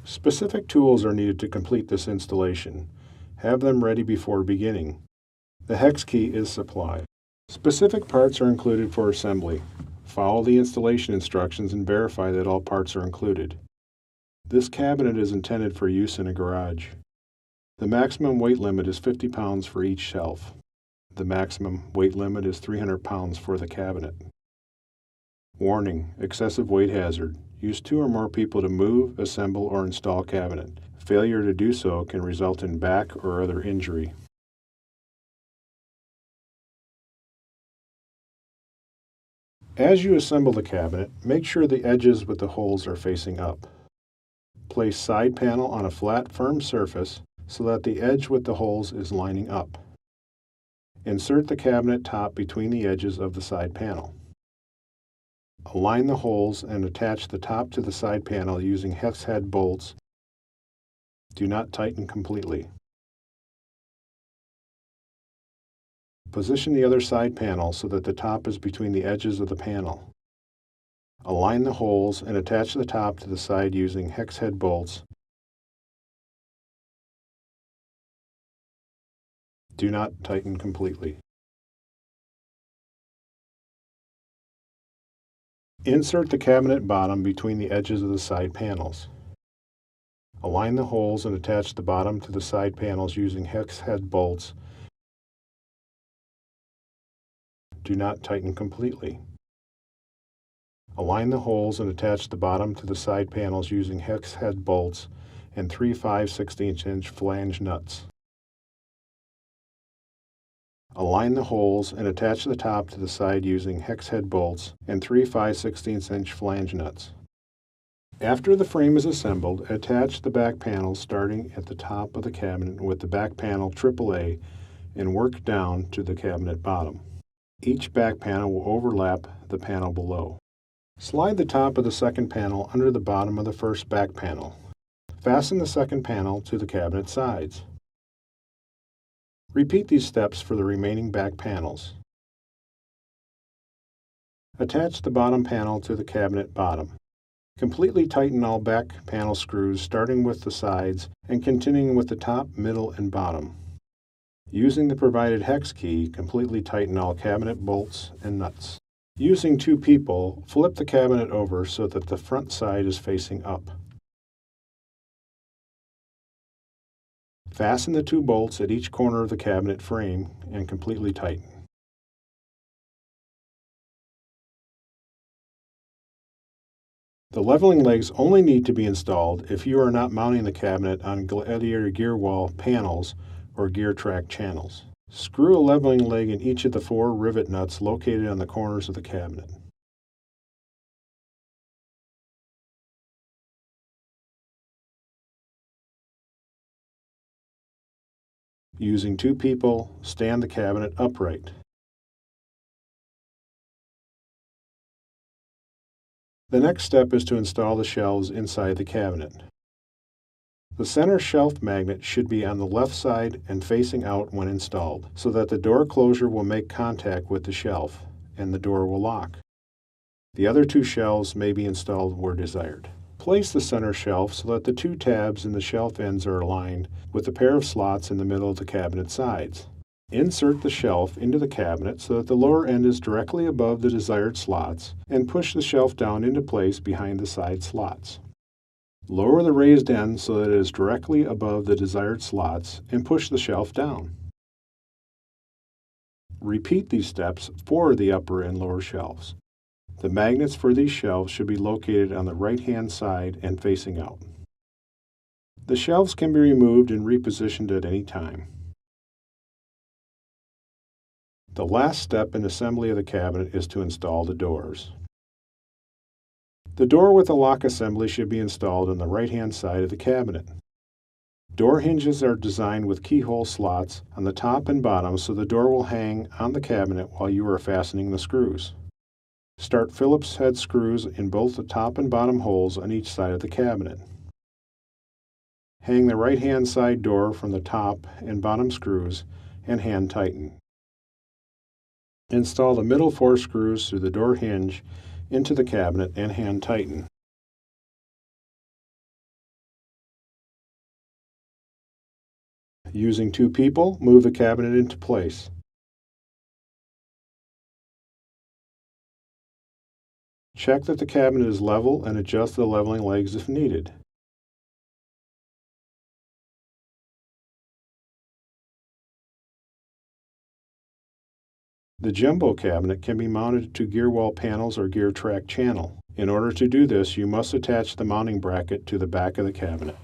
Specific tools are needed to complete this installation. Have them ready before beginning. The hex key is supplied. Specific parts are included for assembly. Follow the installation instructions and verify that all parts are included. This cabinet is intended for use in a garage. The maximum weight limit is 50 pounds for each shelf. The maximum weight limit is 300 pounds for the cabinet. Warning: excessive weight hazard. Use 2 or more people to move, assemble, or install cabinet. Failure to do so can result in back or other injury. As you assemble the cabinet, make sure the edges with the holes are facing up. Place side panel on a flat, firm surface so that the edge with the holes is lining up. Insert the cabinet top between the edges of the side panel. Align the holes and attach the top to the side panel using hex head bolts. Do not tighten completely. Position the other side panel so that the top is between the edges of the panel. Align the holes and attach the top to the side using hex head bolts. Do not tighten completely. Insert the cabinet bottom between the edges of the side panels. Align the holes and attach the bottom to the side panels using hex head bolts. Do not tighten completely. Align the holes and attach the bottom to the side panels using hex head bolts and 3 5/16" flange nuts. Align the holes and attach the top to the side using hex head bolts and 3 5/16" flange nuts. After the frame is assembled, attach the back panel starting at the top of the cabinet with the back panel AAA and work down to the cabinet bottom. Each back panel will overlap the panel below. Slide the top of the second panel under the bottom of the first back panel. Fasten the second panel to the cabinet sides. Repeat these steps for the remaining back panels. Attach the bottom panel to the cabinet bottom. Completely tighten all back panel screws starting with the sides and continuing with the top, middle, and bottom. Using the provided hex key, completely tighten all cabinet bolts and nuts. Using 2 people, flip the cabinet over so that the front side is facing up. Fasten the 2 bolts at each corner of the cabinet frame and completely tighten. The leveling legs only need to be installed if you are not mounting the cabinet on Gladiator gear wall panels or gear track channels. Screw a leveling leg in each of the 4 rivet nuts located on the corners of the cabinet. Using 2 people, stand the cabinet upright. The next step is to install the shelves inside the cabinet. The center shelf magnet should be on the left side and facing out when installed, so that the door closure will make contact with the shelf and the door will lock. The other 2 shelves may be installed where desired. Place the center shelf so that the 2 tabs in the shelf ends are aligned with a pair of slots in the middle of the cabinet sides. Insert the shelf into the cabinet so that the lower end is directly above the desired slots and push the shelf down into place behind the side slots. Lower the raised end so that it is directly above the desired slots and push the shelf down. Repeat these steps for the upper and lower shelves. The magnets for these shelves should be located on the right-hand side and facing out. The shelves can be removed and repositioned at any time. The last step in assembly of the cabinet is to install the doors. The door with the lock assembly should be installed on the right-hand side of the cabinet. Door hinges are designed with keyhole slots on the top and bottom so the door will hang on the cabinet while you are fastening the screws. Start Phillips head screws in both the top and bottom holes on each side of the cabinet. Hang the right-hand side door from the top and bottom screws and hand tighten. Install the middle 4 screws through the door hinge into the cabinet and hand tighten. Using two people, move the cabinet into place. Check that the cabinet is level and adjust the leveling legs if needed. The jumbo cabinet can be mounted to gear wall panels or gear track channel. In order to do this, you must attach the mounting bracket to the back of the cabinet.